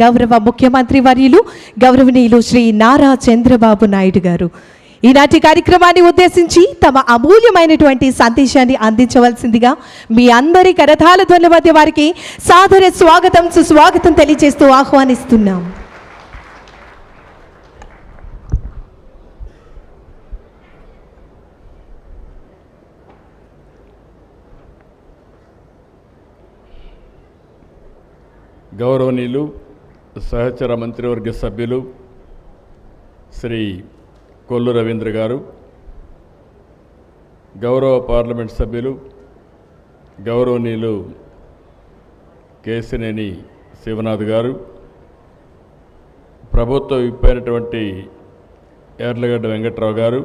గౌరవ ముఖ్యమంత్రి వర్యులు గౌరవనీయులు శ్రీ నారా చంద్రబాబు నాయుడు గారు ఈనాటి కార్యక్రమాన్ని ఉద్దేశించి తమ అమూల్యమైనటువంటి సందేశాన్ని అందించవలసిందిగా మీ అందరి కరతాళ ధ్వనుల మధ్య వారికి సాదర స్వాగతం సుస్వాగతం తెలియజేస్తూ ఆహ్వానిస్తున్నాం. గౌరవనీయులు సహచర మంత్రివర్గ సభ్యులు శ్రీ కొల్లు రవీంద్ర గారు, గౌరవ పార్లమెంట్ సభ్యులు గౌరవనీయులు కేశినేని శివనాథ్ గారు, ప్రభుత్వ విప్పైనటువంటి యార్లగడ్డ వెంకట్రావు గారు,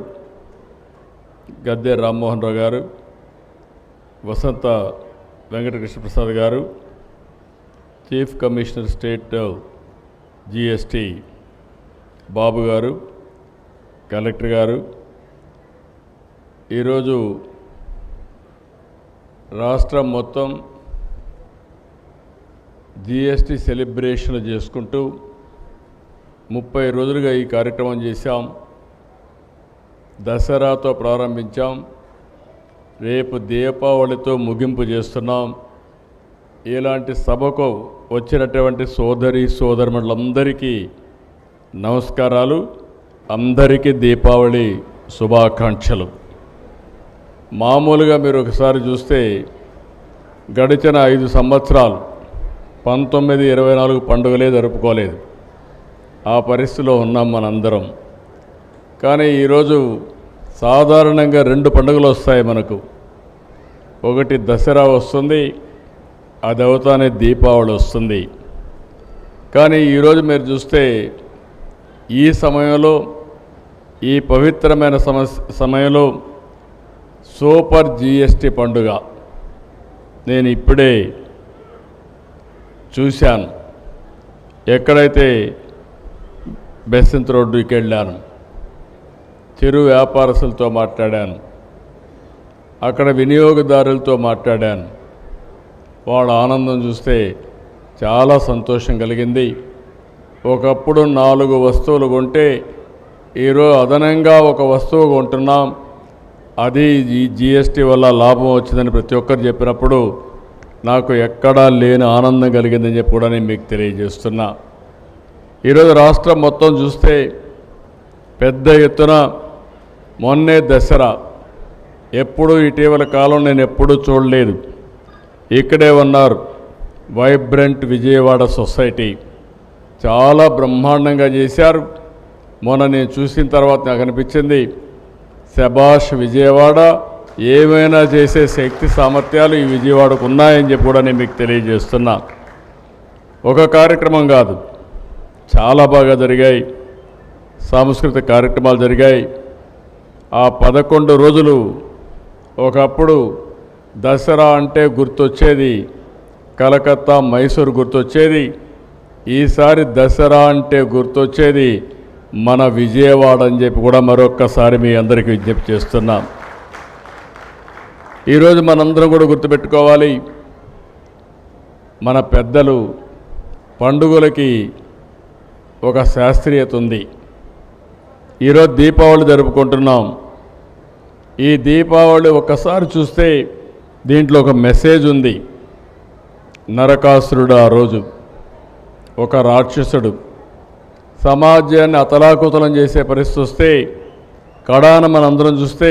గద్దె రామ్మోహన్ రావు గారు, వసంత వెంకటకృష్ణప్రసాద్ గారు, చీఫ్ కమిషనర్ స్టేట్ జిఎస్టీ బాబు గారు, కలెక్టర్ గారు, ఈరోజు రాష్ట్రం మొత్తం జిఎస్టీ సెలబ్రేషన్లు చేసుకుంటూ 30 రోజులుగా ఈ కార్యక్రమం చేశాం. దసరాతో ప్రారంభించాం, రేపు దీపావళితో ముగింపు చేస్తున్నాం. ఇలాంటి సభకు వచ్చినటువంటి సోదరీమణులందరికీ నమస్కారాలు, అందరికీ దీపావళి శుభాకాంక్షలు. మామూలుగా మీరు ఒకసారి చూస్తే గడిచిన 5 సంవత్సరాలు 1924 పండుగలే జరుపుకోలేదు. ఆ పరిస్థితిలో ఉన్నాం మనందరం. కానీ ఈరోజు సాధారణంగా 2 పండుగలు వస్తాయి మనకు. ఒకటి దసరా వస్తుంది, అది అవుతానే దీపావళి వస్తుంది. కానీ ఈరోజు మీరు చూస్తే ఈ సమయంలో, ఈ పవిత్రమైన సమయంలో సూపర్ జిఎస్టీ పండుగ నేను ఇప్పుడే చూశాను. ఎక్కడైతే బెసంత్ రోడ్డుకి వెళ్ళాను, చిరు వ్యాపారస్తులతో మాట్లాడాను, అక్కడ వినియోగదారులతో మాట్లాడాను. వాళ్ళ ఆనందం చూస్తే చాలా సంతోషం కలిగింది. ఒకప్పుడు 4 వస్తువులు కొంటే ఈరోజు అదనంగా ఒక వస్తువు కొంటున్నాం, అది ఈ జిఎస్టీ వల్ల లాభం వచ్చిందని ప్రతి ఒక్కరు చెప్పినప్పుడు నాకు ఎక్కడా లేని ఆనందం కలిగిందని చెప్పి కూడా నేను మీకు తెలియజేస్తున్నా. ఈరోజు రాష్ట్రం మొత్తం చూస్తే పెద్ద ఎత్తున మొన్నే దసరా, ఎప్పుడూ ఇటీవల కాలం నేను ఎప్పుడూ చూడలేదు. ఇక్కడే ఉన్నారు వైబ్రెంట్ విజయవాడ సొసైటీ, చాలా బ్రహ్మాండంగా చేశారు. మొన్న నేను చూసిన తర్వాత నాకు అనిపించింది, శభాష్ విజయవాడ, ఏమైనా చేసే శక్తి సామర్థ్యాలు ఈ విజయవాడకు ఉన్నాయని చెప్పి కూడా నేను మీకు తెలియజేస్తున్నా. ఒక కార్యక్రమం కాదు, చాలా బాగా జరిగాయి, సాంస్కృతిక కార్యక్రమాలు జరిగాయి. ఆ 11 రోజులు ఒకప్పుడు దసరా అంటే గుర్తొచ్చేది కలకత్తా, మైసూరు గుర్తొచ్చేది. ఈసారి దసరా అంటే గుర్తొచ్చేది మన విజయవాడ అని చెప్పి కూడా మరొక్కసారి మీ అందరికీ విజ్ఞప్తి చేస్తున్నాం. ఈరోజు మనందరం కూడా గుర్తుపెట్టుకోవాలి, మన పెద్దలు పండుగలకి ఒక శాస్త్రీయత ఉంది. ఈరోజు దీపావళి జరుపుకుంటున్నాం. ఈ దీపావళి ఒక్కసారి చూస్తే దీంట్లో ఒక మెసేజ్ ఉంది. నరకాసురుడు ఆ రోజు ఒక రాక్షసుడు సమాజాన్ని అతలాకుతలం చేసే పరిస్థితి వస్తే, కడాన మనందరం చూస్తే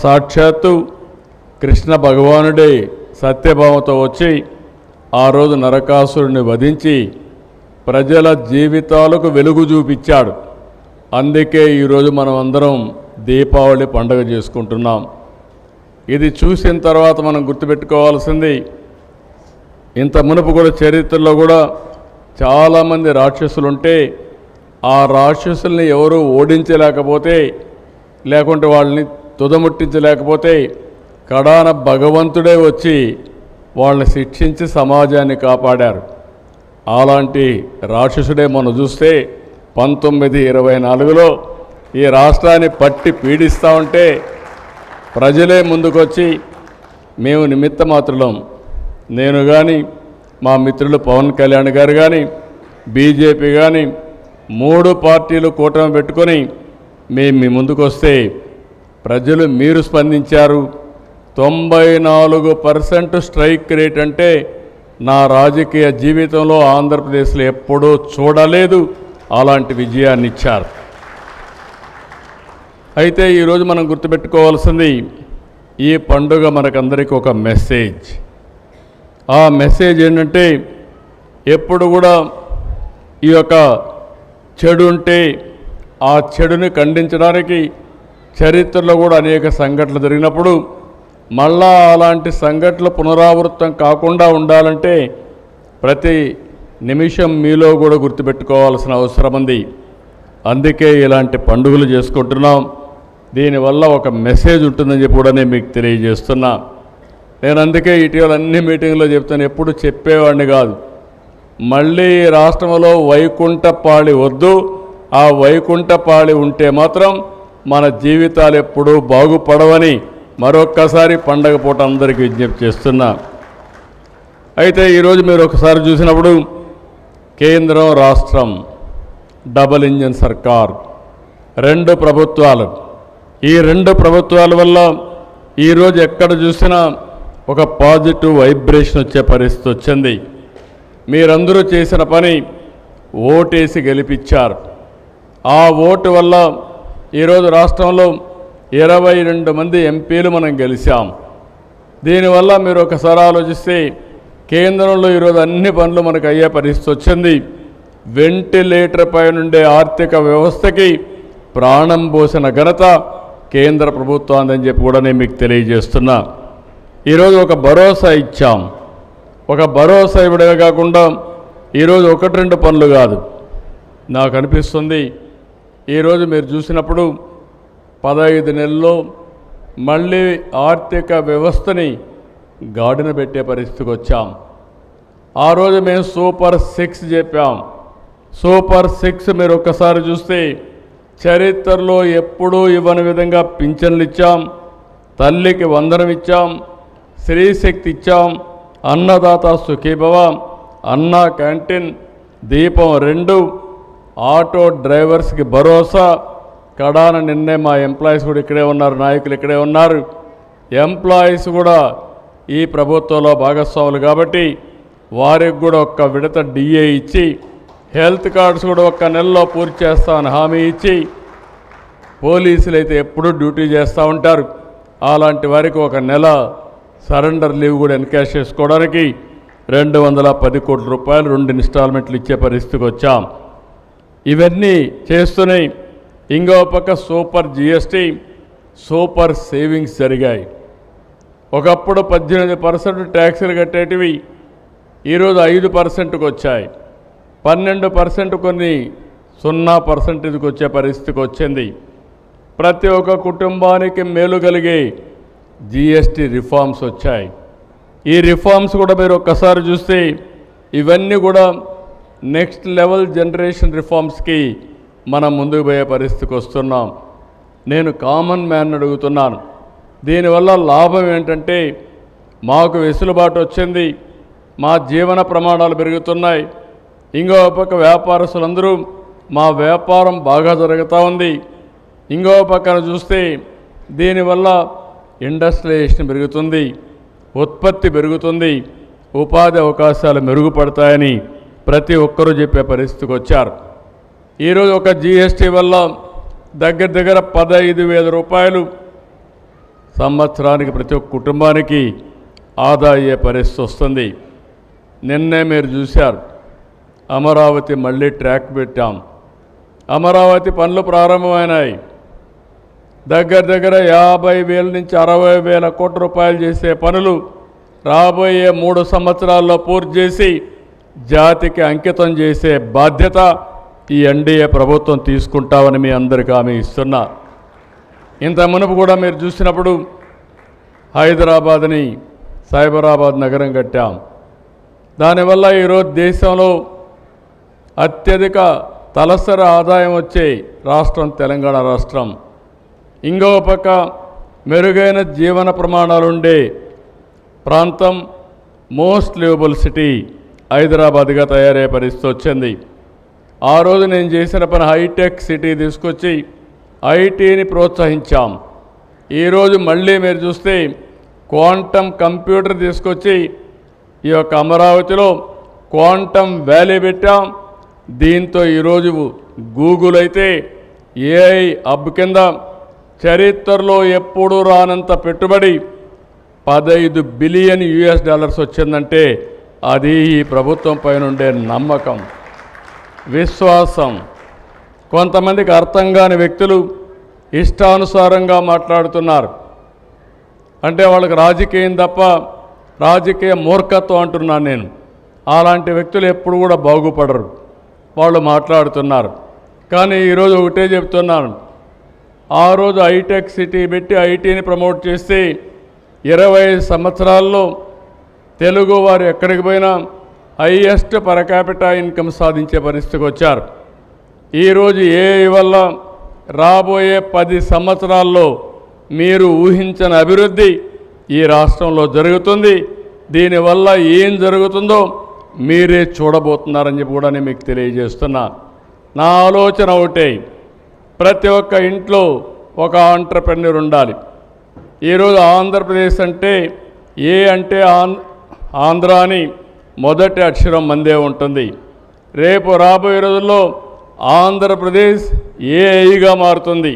సాక్షాత్తు కృష్ణ భగవానుడే సత్యభామతో వచ్చి ఆ రోజు నరకాసురుడిని వధించి ప్రజల జీవితాలకు వెలుగు చూపించాడు. అందుకే ఈరోజు మనం అందరం దీపావళి పండుగ చేసుకుంటున్నాం. ఇది చూసిన తర్వాత మనం గుర్తుపెట్టుకోవాల్సింది, ఇంత మునుపు కూడా చరిత్రలో కూడా చాలామంది రాక్షసులుంటే ఆ రాక్షసుల్ని ఎవరూ ఓడించలేకపోతే, లేకుంటే వాళ్ళని తుదముట్టించలేకపోతే కడాన భగవంతుడే వచ్చి వాళ్ళని శిక్షించి సమాజాన్ని కాపాడారు. అలాంటి రాక్షసుడే మనం చూస్తే 1924లో ఈ రాష్ట్రాన్ని పట్టి పీడిస్తూ ఉంటే ప్రజలే ముందుకొచ్చి మేము నిమిత్త మాత్రులం, నేను కానీ మా మిత్రులు పవన్ కళ్యాణ్ గారు కానీ బీజేపీ కానీ 3 పార్టీలు కూటమి పెట్టుకొని మేము మీ ముందుకు వస్తే ప్రజలు మీరు స్పందించారు. 94% స్ట్రైక్ రేట్ అంటే నా రాజకీయ జీవితంలో ఆంధ్రప్రదేశ్లో ఎప్పుడూ చూడలేదు. అలాంటి విజయాన్ని ఇచ్చారు. అయితే ఈరోజు మనం గుర్తుపెట్టుకోవాల్సింది ఈ పండుగ మనకందరికీ ఒక మెసేజ్. ఆ మెసేజ్ ఏంటంటే ఎప్పుడు కూడా ఈ యొక్క చెడు ఉంటే ఆ చెడుని ఖండించడానికి చరిత్రలో కూడా అనేక సంఘటనలు జరిగినప్పుడు మళ్ళా అలాంటి సంఘటనలు పునరావృతం కాకుండా ఉండాలంటే ప్రతి నిమిషం మీలో కూడా గుర్తుపెట్టుకోవాల్సిన అవసరం ఉంది. అందుకే ఇలాంటి పండుగలు చేసుకుంటున్నాం. దీనివల్ల ఒక మెసేజ్ ఉంటుందని చెప్పి కూడా నేను మీకు తెలియజేస్తున్నా. నేను అందుకే ఇటీవల అన్ని మీటింగ్లో చెప్తాను, ఎప్పుడు చెప్పేవాడిని కాదు. మళ్ళీ రాష్ట్రంలో వైకుంఠపాళి వద్దు. ఆ వైకుంఠపాళి ఉంటే మాత్రం మన జీవితాలు ఎప్పుడూ బాగుపడవని మరొక్కసారి పండగ పూట అందరికీ విజ్ఞప్తి చేస్తున్నా. అయితే ఈరోజు మీరు ఒకసారి చూసినప్పుడు కేంద్రం రాష్ట్రం డబుల్ ఇంజన్ సర్కార్, 2 ప్రభుత్వాలు. ఈ 2 ప్రభుత్వాల వల్ల ఈరోజు ఎక్కడ చూసినా ఒక పాజిటివ్ వైబ్రేషన్ వచ్చే పరిస్థితి వచ్చింది. మీరందరూ చేసిన పని ఓటేసి గెలిపించారు. ఆ ఓటు వల్ల ఈరోజు రాష్ట్రంలో 22 మంది ఎంపీలు మనం గెలిచాం. దీనివల్ల మీరు ఒకసారి ఆలోచిస్తే కేంద్రంలో ఈరోజు అన్ని పనులు మనకు అయ్యే పరిస్థితి వచ్చింది. వెంటిలేటర్ పై నుండే ఆర్థిక వ్యవస్థకి ప్రాణం పోసిన ఘనత కేంద్ర ప్రభుత్వం అని చెప్పి కూడా నేను మీకు తెలియజేస్తున్నా. ఈరోజు ఒక భరోసా ఇచ్చాం. ఒక భరోసా ఇవ్వడమే కాకుండా ఈరోజు 1-2 పనులు కాదు, నాకు అనిపిస్తుంది ఈరోజు మీరు చూసినప్పుడు 15 నెలల్లో మళ్ళీ ఆర్థిక వ్యవస్థని గాడిన పెట్టే పరిస్థితికి వచ్చాం. ఆ రోజు మేము సూపర్ 6 చెప్పాం. సూపర్ 6 మీరు ఒక్కసారి చూస్తే చరిత్రలో ఎప్పుడూ ఇవ్వని విధంగా పింఛన్లు ఇచ్చాం, తల్లికి వందనం ఇచ్చాం, స్త్రీశక్తి ఇచ్చాం, అన్నదాత సుఖీభవ, అన్న క్యాంటీన్, దీపం 2, ఆటో డ్రైవర్స్కి భరోసా. కడాన నిన్నే మా ఎంప్లాయీస్ కూడా ఇక్కడే ఉన్నారు, నాయకులు ఇక్కడే ఉన్నారు. ఎంప్లాయీస్ కూడా ఈ ప్రభుత్వంలో భాగస్వాములు కాబట్టి వారికి కూడా ఒక్క విడత డిఏ ఇచ్చి, హెల్త్ కార్డ్స్ కూడా 1 నెలలో పూర్తి చేస్తామని హామీ ఇచ్చి, పోలీసులు అయితే ఎప్పుడూ డ్యూటీ చేస్తూ ఉంటారు. అలాంటి వారికి 1 నెల సరెండర్ లీవ్ కూడా ఎన్కాష్ చేసుకోవడానికి 210 కోట్ల రూపాయలు 2 ఇన్స్టాల్మెంట్లు ఇచ్చే పరిస్థితికి వచ్చాం. ఇవన్నీ చేస్తూనే ఇంకో పక్క సూపర్ జిఎస్టీ, సూపర్ సేవింగ్స్ జరిగాయి. ఒకప్పుడు 18% ట్యాక్సులు కట్టేటివి ఈరోజు 5%కు వచ్చాయి. 12% కొన్ని 0%కి వచ్చే పరిస్థితికి వచ్చింది. ప్రతి ఒక్క కుటుంబానికి మేలు కలిగే జిఎస్టీ రిఫార్మ్స్ వచ్చాయి. ఈ రిఫార్మ్స్ కూడా మీరు ఒక్కసారి చూస్తే ఇవన్నీ కూడా నెక్స్ట్ లెవెల్ జనరేషన్ రిఫార్మ్స్కి మనం ముందుకు పోయే పరిస్థితికి వస్తున్నాం. నేను కామన్ మ్యాన్ అడుగుతున్నాను, దీనివల్ల లాభం ఏంటంటే మాకు వెసులుబాటు వచ్చింది, మా జీవన ప్రమాణాలు పెరుగుతున్నాయి. ఇంకో పక్క వ్యాపారస్తులందరూ మా వ్యాపారం బాగా జరుగుతూ ఉంది. ఇంకో పక్కన చూస్తే దీనివల్ల ఇండస్ట్రియలైజేషన్ పెరుగుతుంది, ఉత్పత్తి పెరుగుతుంది, ఉపాధి అవకాశాలు మెరుగుపడతాయని ప్రతి ఒక్కరూ చెప్పే పరిస్థితికి వచ్చారు. ఈరోజు ఒక జిఎస్టీ వల్ల దగ్గర 15,000 రూపాయలు సంవత్సరానికి ప్రతి ఒక్క కుటుంబానికి ఆదా అయ్యే పరిస్థితి వస్తుంది. నిన్నే మీరు చూశారు, అమరావతి మళ్ళీ ట్రాక్ పెట్టాం. అమరావతి పనులు ప్రారంభమైనాయి. దగ్గర 50,000 నుంచి 60,000 కోట్ల రూపాయలు చేసే పనులు రాబోయే 3 సంవత్సరాల్లో పూర్తి చేసి జాతికి అంకితం చేసే బాధ్యత ఈ ఎన్డీఏ ప్రభుత్వం తీసుకుంటామని మీ అందరికీ హామీ ఇస్తున్నా. ఇంత మునుపు కూడా మీరు చూసినప్పుడు హైదరాబాద్ని సైబరాబాద్ నగరం కట్టాం. దానివల్ల ఈరోజు దేశంలో అత్యధిక తలసరి ఆదాయం వచ్చే రాష్ట్రం తెలంగాణ రాష్ట్రం. ఇంకో పక్క మెరుగైన జీవన ప్రమాణాలు ఉండే ప్రాంతం, మోస్ట్ లివబుల్ సిటీ హైదరాబాద్గా తయారయ్యే పరిస్థితి వచ్చింది. ఆ రోజు నేను చేసిన పని హైటెక్ సిటీ తీసుకొచ్చి ఐటీని ప్రోత్సహించాం. ఈరోజు మళ్ళీ మీరు చూస్తే క్వాంటమ్ కంప్యూటర్ తీసుకొచ్చి ఈ యొక్క అమరావతిలో క్వాంటమ్ వ్యాలీ పెట్టాం. దీంతో ఈరోజు గూగుల్ అయితే ఏఐ హబ్ కింద చరిత్రలో ఎప్పుడూ రానంత పెట్టుబడి $15 బిలియన్ వచ్చిందంటే అది ఈ ప్రభుత్వం పైన ఉండే నమ్మకం, విశ్వాసం. కొంతమందికి అర్థం కాని వ్యక్తులు ఇష్టానుసారంగా మాట్లాడుతున్నారు. అంటే వాళ్ళకి రాజకీయం తప్ప రాజకీయ మూర్ఖత్వం అంటున్నాను నేను. అలాంటి వ్యక్తులు ఎప్పుడు కూడా బాగుపడరు. వాళ్ళు మాట్లాడుతున్నారు. కానీ ఈరోజు ఒకటే చెప్తున్నాను, ఆ రోజు హైటెక్ సిటీ పెట్టి ఐటీని ప్రమోట్ చేస్తే 25 సంవత్సరాల్లో తెలుగు వారు ఎక్కడికి పోయినా హైయెస్ట్ పర్ క్యాపిటా ఇన్కమ్ సాధించే పరిస్థితికి వచ్చారు. ఈరోజు ఏఐ వల్ల రాబోయే 10 సంవత్సరాల్లో మీరు ఊహించని అభివృద్ధి ఈ రాష్ట్రంలో జరుగుతుంది. దీనివల్ల ఏం జరుగుతుందో మీరే చూడబోతున్నారని చెప్పి కూడా నేను మీకు తెలియజేస్తున్నా. నా ఆలోచన ఒకటే, ప్రతి ఒక్క ఇంట్లో ఒక ఆంట్రప్రెన్యూర్ ఉండాలి. ఈరోజు ఆంధ్రప్రదేశ్ అంటే ఏ అంటే ఆంధ్ర అని మొదటి అక్షరం మందే ఉంటుంది. రేపు రాబోయే రోజుల్లో ఆంధ్రప్రదేశ్ ఏఐగా మారుతుంది,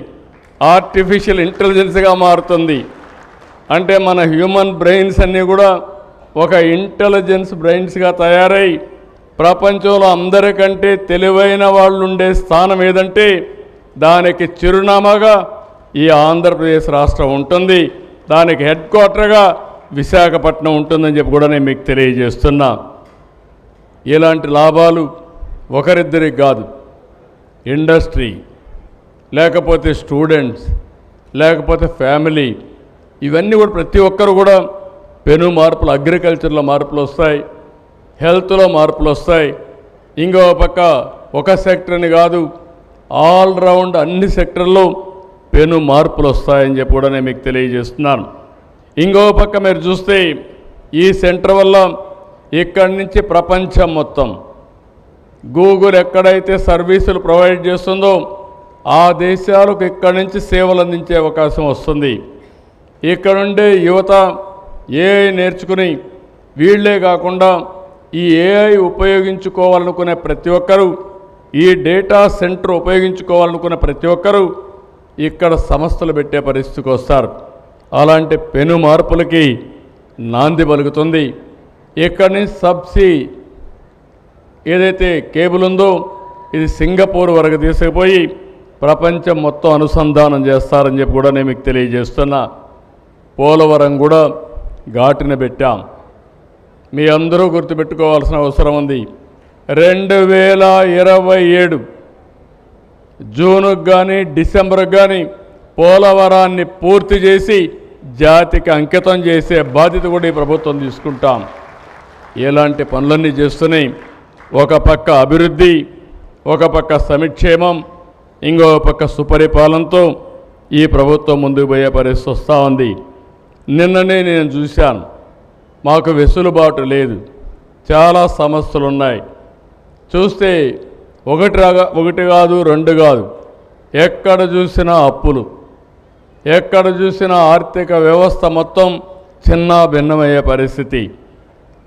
ఆర్టిఫిషియల్ ఇంటెలిజెన్స్గా మారుతుంది. అంటే మన హ్యూమన్ బ్రెయిన్స్ అన్నీ కూడా ఒక ఇంటెలిజెన్స్ బ్రెయిన్స్గా తయారై ప్రపంచంలో అందరికంటే తెలివైన వాళ్ళు ఉండే స్థానం ఏదంటే దానికి చిరునామాగా ఈ ఆంధ్రప్రదేశ్ రాష్ట్రం ఉంటుంది. దానికి హెడ్ క్వార్టర్గా విశాఖపట్నం ఉంటుందని చెప్పి కూడా నేను మీకు తెలియజేస్తున్నా. ఇలాంటి లాభాలు ఒకరిద్దరికి కాదు, ఇండస్ట్రీ, లేకపోతే స్టూడెంట్స్, లేకపోతే ఫ్యామిలీ, ఇవన్నీ కూడా ప్రతి ఒక్కరు కూడా పెను మార్పులు, అగ్రికల్చర్లో మార్పులు వస్తాయి, హెల్త్లో మార్పులు వస్తాయి. ఇంకో పక్క ఒక సెక్టర్ని కాదు, ఆల్రౌండ్ అన్ని సెక్టర్లో పెను మార్పులు వస్తాయని చెప్పి కూడా నేను మీకు తెలియజేస్తున్నాను. ఇంకో పక్క మీరు చూస్తే ఈ సెంటర్ వల్ల ఇక్కడి నుంచి ప్రపంచం మొత్తం గూగుల్ ఎక్కడైతే సర్వీసులు ప్రొవైడ్ చేస్తుందో ఆ దేశాలకు ఇక్కడి నుంచి సేవలు అందించే అవకాశం వస్తుంది. ఇక్కడుండే యువత ఏఐ నేర్చుకుని వీళ్లే కాకుండా ఈ ఏఐ ఉపయోగించుకోవాలనుకునే ప్రతి ఒక్కరూ, ఈ డేటా సెంటర్ ఉపయోగించుకోవాలనుకునే ప్రతి ఒక్కరూ ఇక్కడ సంస్థలు పెట్టే పరిస్థితికి వస్తారు. అలాంటి పెను మార్పులకి నాంది పలుకుతుంది. ఇక్కడి నుంచి సబ్సీ ఏదైతే కేబుల్ ఉందో ఇది సింగపూర్ వరకు తీసుకుపోయి ప్రపంచం మొత్తం అనుసంధానం చేస్తారని చెప్పి కూడా నేను మీకు తెలియజేస్తున్నా. పోలవరం కూడా ఘాటిన పెట్టాం. మీ అందరూ గుర్తుపెట్టుకోవాల్సిన అవసరం ఉంది. 2027 జూన్కి కానీ డిసెంబర్కి కానీ పోలవరాన్ని పూర్తి చేసి జాతికి అంకితం చేసే బాధ్యత కూడా ఈ ప్రభుత్వం తీసుకుంటాం. ఇలాంటి పనులన్నీ చేస్తున్నాయి. ఒక పక్క అభివృద్ధి, ఒక పక్క సంక్షేమం, ఇంకో పక్క సుపరిపాలనతో ఈ ప్రభుత్వం ముందుకు పోయే పరిస్థితి వస్తూ ఉంది. నిన్ననే నేను చూశాను, మాకు వెసులుబాటు లేదు, చాలా సమస్యలు ఉన్నాయి. చూస్తే ఒకటి కాదు, రెండు కాదు, ఎక్కడ చూసినా అప్పులు, ఎక్కడ చూసినా ఆర్థిక వ్యవస్థ మొత్తం చిన్న భిన్నమయ్యే పరిస్థితి.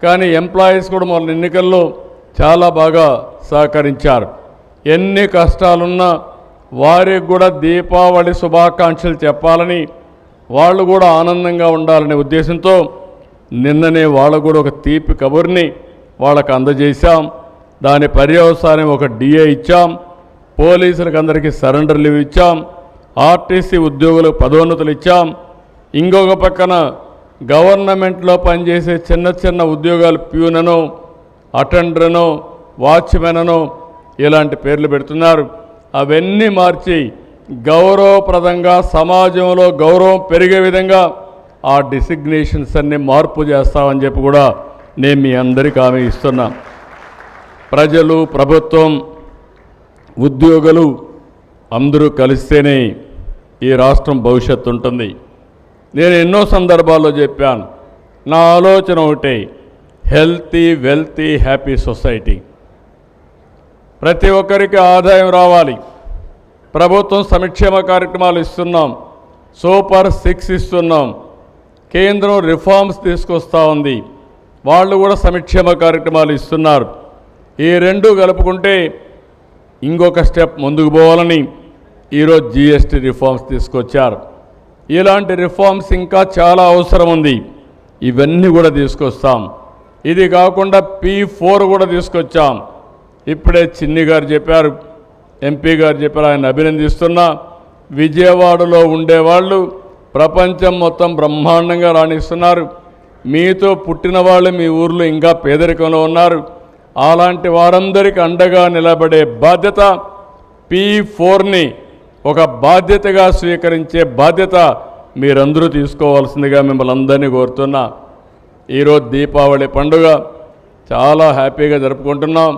కానీ ఎంప్లాయీస్ కూడా మొన్న ఎన్నికల్లో చాలా బాగా సహకరించారు. ఎన్ని కష్టాలున్నా వారికి కూడా దీపావళి శుభాకాంక్షలు చెప్పాలని, వాళ్ళు కూడా ఆనందంగా ఉండాలనే ఉద్దేశంతో నిన్ననే వాళ్ళకు కూడా ఒక తీపి కబుర్ని వాళ్ళకు అందజేశాం. దాని పర్యవసానం ఒక డిఏ ఇచ్చాం, పోలీసులకు అందరికీ సరెండర్ లీవ్ ఇచ్చాం, ఆర్టీసీ ఉద్యోగులకు పదోన్నతులు ఇచ్చాం. ఇంకొక పక్కన గవర్నమెంట్లో పనిచేసే చిన్న చిన్న ఉద్యోగాలు ప్యూననో, అటెండరనో, వాచ్మెననో ఇలాంటి పేర్లు పెడుతున్నారు. అవన్నీ మార్చి గౌరవప్రదంగా సమాజంలో గౌరవం పెరిగే విధంగా ఆ డిసిగ్నేషన్స్ అన్నీ మార్పు చేస్తామని చెప్పి కూడా నేను మీ అందరికీ హామీ ఇస్తున్నా. ప్రజలు, ప్రభుత్వం, ఉద్యోగులు అందరూ కలిస్తేనే ఈ రాష్ట్రం భవిష్యత్తు ఉంటుంది. నేను ఎన్నో సందర్భాల్లో చెప్పాను, నా ఆలోచన ఒకటే, హెల్తీ వెల్తీ హ్యాపీ సొసైటీ. ప్రతి ఒక్కరికి ఆదాయం రావాలి. ప్రభుత్వం సంక్షేమ కార్యక్రమాలు ఇస్తున్నాం, సూపర్ 6 ఇస్తున్నాం. కేంద్రం రిఫార్మ్స్ తీసుకొస్తూ ఉంది, వాళ్ళు కూడా సంక్షేమ కార్యక్రమాలు ఇస్తున్నారు. ఈ రెండు కలుపుకుంటే ఇంకొక స్టెప్ ముందుకు పోవాలని ఈరోజు జిఎస్టీ రిఫార్మ్స్ తీసుకొచ్చారు. ఇలాంటి రిఫార్మ్స్ ఇంకా చాలా అవసరం ఉంది, ఇవన్నీ కూడా తీసుకొస్తాం. ఇది కాకుండా P4 కూడా తీసుకొచ్చాం. ఇప్పుడే చిన్ని గారు చెప్పారు, ఎంపీ గారు చెప్పారు, ఆయన అభినందిస్తున్నా. విజయవాడలో ఉండేవాళ్ళు ప్రపంచం మొత్తం బ్రహ్మాండంగా రాణిస్తున్నారు. మీతో పుట్టిన వాళ్ళు మీ ఊర్లో ఇంకా పేదరికంలో ఉన్నారు. అలాంటి వారందరికీ అండగా నిలబడే బాధ్యత P4ని ఒక బాధ్యతగా స్వీకరించే బాధ్యత మీరందరూ తీసుకోవాల్సిందిగా మిమ్మల్ని అందరినీ కోరుతున్నా. ఈరోజు దీపావళి పండుగ చాలా హ్యాపీగా జరుపుకుంటున్నాం.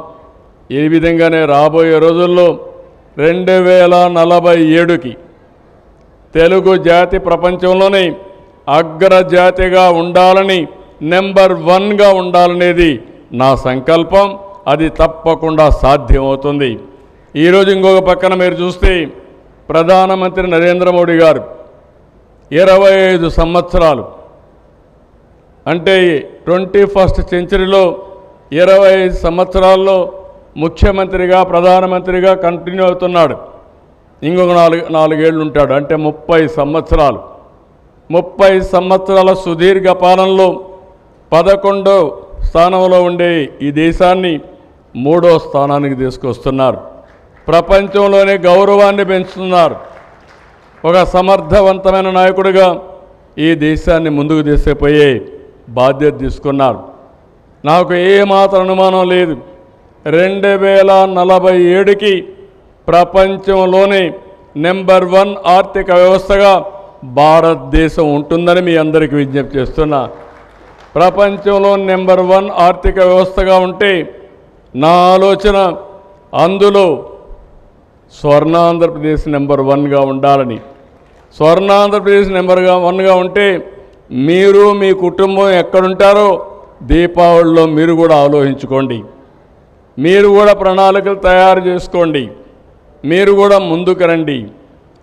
ఈ విధంగానే రాబోయే రోజుల్లో 2047కి తెలుగు జాతి ప్రపంచంలోనే అగ్రజాతిగా ఉండాలని, నెంబర్ 1గా ఉండాలనేది నా సంకల్పం. అది తప్పకుండా సాధ్యమవుతుంది. ఈరోజు ఇంకొక పక్కన మీరు చూస్తే ప్రధానమంత్రి నరేంద్ర మోడీ గారు 25 సంవత్సరాలు అంటే 21st సెంచరీలో 25 సంవత్సరాల్లో ముఖ్యమంత్రిగా ప్రధానమంత్రిగా కంటిన్యూ అవుతున్నాడు. ఇంకొక 4 ఏళ్ళు ఉంటాడు, అంటే 30 సంవత్సరాలు. 30 సంవత్సరాల సుదీర్ఘ పాలనలో 11వ స్థానంలో ఉండే ఈ దేశాన్ని 3వ స్థానానికి తీసుకొస్తున్నారు. ప్రపంచంలోనే గౌరవాన్ని పెంచుతున్నారు. ఒక సమర్థవంతమైన నాయకుడిగా ఈ దేశాన్ని ముందుకు తీసుకుపోయే బాధ్యత తీసుకున్నారు. నాకు ఏమాత్రం అనుమానం లేదు, 2047కి ప్రపంచంలోనే నెంబర్ 1 ఆర్థిక వ్యవస్థగా భారతదేశం ఉంటుందని మీ అందరికీ విజ్ఞప్తి చేస్తున్నా. ప్రపంచంలో నెంబర్ 1 ఆర్థిక వ్యవస్థగా ఉంటే నా ఆలోచన అందులో స్వర్ణాంధ్రప్రదేశ్ నెంబర్ 1గా ఉండాలని. స్వర్ణాంధ్రప్రదేశ్ నెంబర్ 1గా ఉంటే మీరు మీ కుటుంబం ఎక్కడుంటారో దీపావళిలో మీరు కూడా ఆలోచించుకోండి. మీరు కూడా ప్రణాళికలు తయారు చేసుకోండి. మీరు కూడా ముందుకు రండి.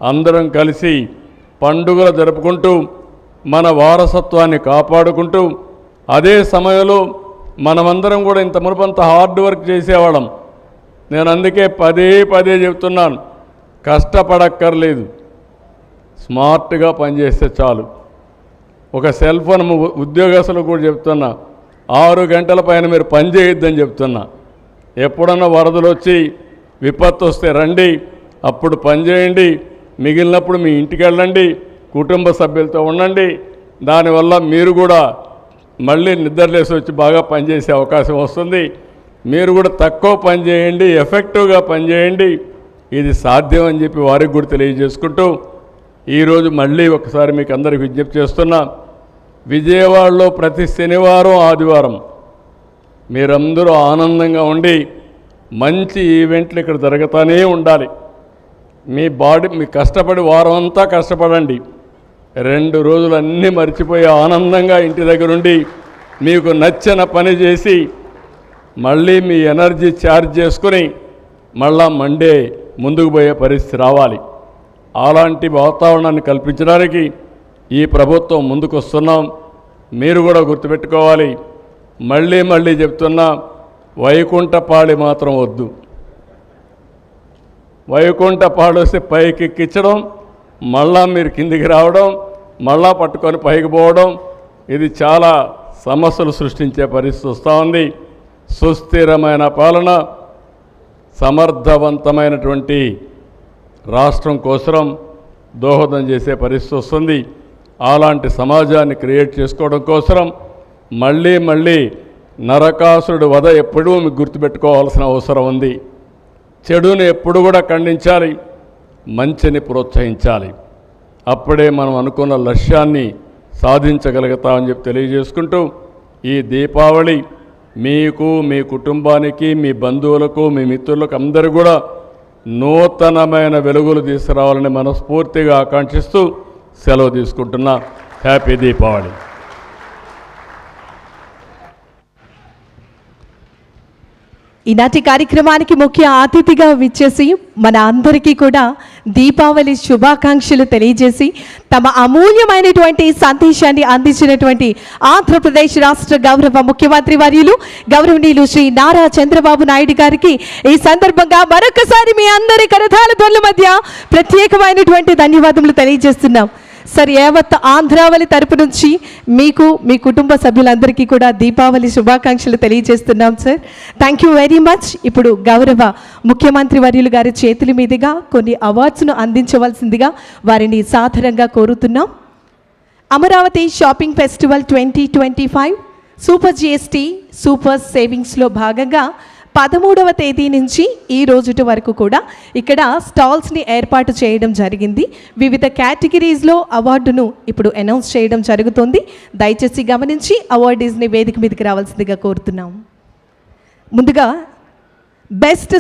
అందరం కలిసి పండుగలు జరుపుకుంటూ మన వారసత్వాన్ని కాపాడుకుంటూ అదే సమయంలో మనమందరం కూడా ఇంత మునుపంత హార్డ్ వర్క్ చేసేవాళ్ళం. నేను అందుకే పదే చెప్తున్నాను, కష్టపడక్కర్లేదు, స్మార్ట్గా పనిచేస్తే చాలు. ఒక సెల్ ఫోన్ ఉద్యోగస్తులకు కూడా చెప్తున్నా, 6 గంటల పైన మీరు పని చేయొద్దని చెప్తున్నా. ఎప్పుడన్నా వరదలు వచ్చి విపత్తు వస్తే రండి, అప్పుడు పని చేయండి. మిగిలినప్పుడు మీ ఇంటికి వెళ్ళండి, కుటుంబ సభ్యులతో ఉండండి. దానివల్ల మీరు కూడా మళ్ళీ నిద్రలేసి వచ్చి బాగా పనిచేసే అవకాశం వస్తుంది. మీరు కూడా తక్కువ పని చేయండి, ఎఫెక్టివ్గా పనిచేయండి. ఇది సాధ్యం అని చెప్పి వారికి కూడా తెలియజేసుకుంటూ ఈరోజు మళ్ళీ ఒకసారి మీకు అందరికి విజ్ఞప్తి చేస్తున్నా. విజయవాడలో ప్రతి శనివారం ఆదివారం మీరందరూ ఆనందంగా ఉండి మంచి ఈవెంట్లు ఇక్కడ జరుగుతూనే ఉండాలి. మీ కష్టపడి వారం అంతా కష్టపడండి. 2 రోజులు అన్నీ మర్చిపోయి ఆనందంగా ఇంటి దగ్గర ఉండి మీకు నచ్చిన పని చేసి మళ్ళీ మీ ఎనర్జీ ఛార్జ్ చేసుకుని మళ్ళా మండే ముందుకు పోయే పరిస్థితి రావాలి. అలాంటి వాతావరణాన్ని కల్పించడానికి ఈ ప్రభుత్వం ముందుకు వస్తున్నాం. మీరు కూడా గుర్తుపెట్టుకోవాలి, మళ్ళీ చెప్తున్నా, వైకుంఠపాళి మాత్రం వద్దు. వైకుంఠపాళి వస్తే పైకి ఎక్కించడం, మళ్ళా మీరు కిందికి రావడం, మళ్ళా పట్టుకొని పైకి పోవడం, ఇది చాలా సమస్యలు సృష్టించే పరిస్థితి వస్తూ ఉంది. సుస్థిరమైన పాలన, సమర్థవంతమైనటువంటి రాష్ట్రం కోసం దోహదం చేసే పరిస్థితి వస్తుంది. అలాంటి సమాజాన్ని క్రియేట్ చేసుకోవడం కోసం మళ్ళీ నరకాసురుడు వధ ఎప్పుడూ మీకు గుర్తుపెట్టుకోవాల్సిన అవసరం ఉంది. చెడుని ఎప్పుడు కూడా ఖండించాలి, మంచిని ప్రోత్సహించాలి. అప్పుడే మనం అనుకున్న లక్ష్యాన్ని సాధించగలుగుతామని చెప్పి తెలియజేసుకుంటూ ఈ దీపావళి మీకు, మీ కుటుంబానికి, మీ బంధువులకు, మీ మిత్రులకు అందరూ కూడా నూతనమైన వెలుగులు తీసుకురావాలని మనస్ఫూర్తిగా ఆకాంక్షిస్తూ సెలవు తీసుకుంటున్నా. హ్యాపీ దీపావళి. ఈనాటి కార్యక్రమానికి ముఖ్య అతిథిగా విచ్చేసి మన అందరికీ కూడా దీపావళి శుభాకాంక్షలు తెలియజేసి తమ అమూల్యమైనటువంటి సందేశాన్ని అందించినటువంటి ఆంధ్రప్రదేశ్ రాష్ట్ర గౌరవ ముఖ్యమంత్రి వర్యులు గౌరవనీయులు శ్రీ నారా చంద్రబాబు నాయుడు గారికి ఈ సందర్భంగా మరొకసారి మీ అందరి కరతాళ ధ్వనుల మధ్య ప్రత్యేకమైనటువంటి ధన్యవాదములు తెలియజేస్తున్నాం. సార్, యావత్ ఆంధ్రావళి తరపు నుంచి మీకు మీ కుటుంబ సభ్యులందరికీ కూడా దీపావళి శుభాకాంక్షలు తెలియజేస్తున్నాం sir. Thank you very much. ఇప్పుడు గౌరవ ముఖ్యమంత్రి వర్యులు గారి చేతుల మీదుగా కొన్ని అవార్డ్స్ను అందించవలసిందిగా వారిని సాదరంగా కోరుతున్నాం. Amaravati shopping festival 2025 super GST super సేవింగ్స్లో భాగంగా 13వ తేదీ నుంచి ఈ రోజుటి వరకు కూడా ఇక్కడ స్టాల్స్ని ఏర్పాటు చేయడం జరిగింది. వివిధ కేటగిరీస్లో అవార్డును ఇప్పుడు అనౌన్స్ చేయడం జరుగుతుంది. దయచేసి గమనించి అవార్డీస్ని వేదిక మీదకి రావాల్సిందిగా కోరుతున్నాం. ముందుగా బెస్ట్